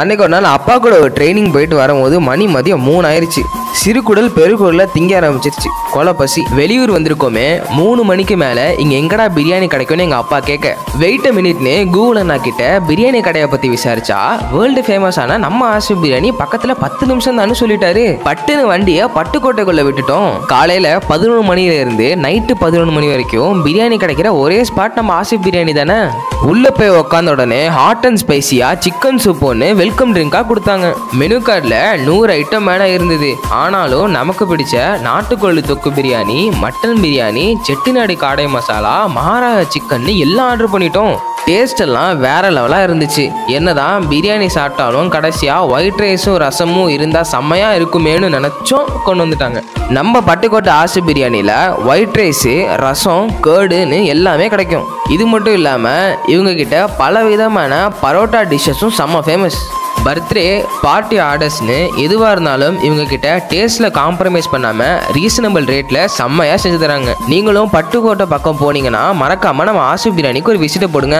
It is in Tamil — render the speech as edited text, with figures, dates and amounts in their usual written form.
அன்னைக்கு ஒரு நாள் அப்பா கூட ஒரு ட்ரைனிங் போயிட்டு வரும்போது மதியம் 3 ஆயிடுச்சு. சிறுகுடல் பெருகுடல திங்க ஆரம்பிச்சிருச்சு. கொலை பசி. வெளியூர் வந்திருக்கோமே, 3 மணிக்கு மேல இங்க எங்கடா பிரியாணி கிடைக்கும்னு எங்க அப்பா கேட்க, வெயிட் அ மினிட்னு கூகுள் அண்ணா கிட்ட பிரியாணி கடையை பத்தி விசாரிச்சா, வேர்ல்டு ஃபேமஸ் ஆன நம்ம ஆசிப் பிரியாணி பக்கத்துல 10 நிமிஷம் தான் சொல்லிட்டாரு. பட்டுன்னு வண்டியை பட்டுக்கோட்டைக்குள்ள விட்டுட்டோம். காலையில 11 மணில இருந்து நைட்டு 11 மணி வரைக்கும் பிரியாணி கிடைக்கிற ஒரே ஸ்பாட் நம்ம ஆசிப் பிரியாணி தானே. உள்ள போய் உட்காந்த உடனே ஹாட் அண்ட் ஸ்பைசியா சிக்கன் சூப் ஒன்று வெல்கம் ட்ரிங்கா கொடுத்தாங்க. மெனு கார்டில் 100 ஐட்டம் மேலே இருந்தது. ஆனாலும் நமக்கு பிடிச்ச நாட்டுக்கோழி தொக்கு பிரியாணி, மட்டன் பிரியாணி, செட்டிநாடு காடை மசாலா, மகாராஜா சிக்கன் எல்லாம் ஆர்டர் பண்ணிட்டோம். டேஸ்ட் எல்லாம் வேற லெவலாக இருந்துச்சு. என்னதான் பிரியாணி சாப்பிட்டாலும் கடைசியாக ஒயிட் ரைஸும் ரசமும் இருந்தால் செம்மையாக இருக்குமேனு நினச்சோம். கொண்டு வந்துட்டாங்க. நம்ம பட்டுக்கோட்டை ஆசிப் பிரியாணியில் ஒயிட் ரைஸு, ரசம், கேர்டுன்னு எல்லாமே கிடைக்கும். இது மட்டும் இல்லாமல் இவங்க கிட்ட பல விதமான பரோட்டா டிஷ்ஷஸும் செம்ம ஃபேமஸ். பர்த்டே பார்ட்டி ஆர்டர்ஸ்னு எதுவாக இருந்தாலும் இவங்க கிட்ட டேஸ்ட்டில் காம்ப்ரமைஸ் பண்ணாமல் ரீசனபிள் ரேட்டில் செம்மையாக செஞ்சு தராங்க. நீங்களும் பட்டுக்கோட்டை பக்கம் போனீங்கன்னா மறக்காமல் நம்ம ஆசிப் பிரியாணிக்கு ஒரு விசிட்டை போடுங்க.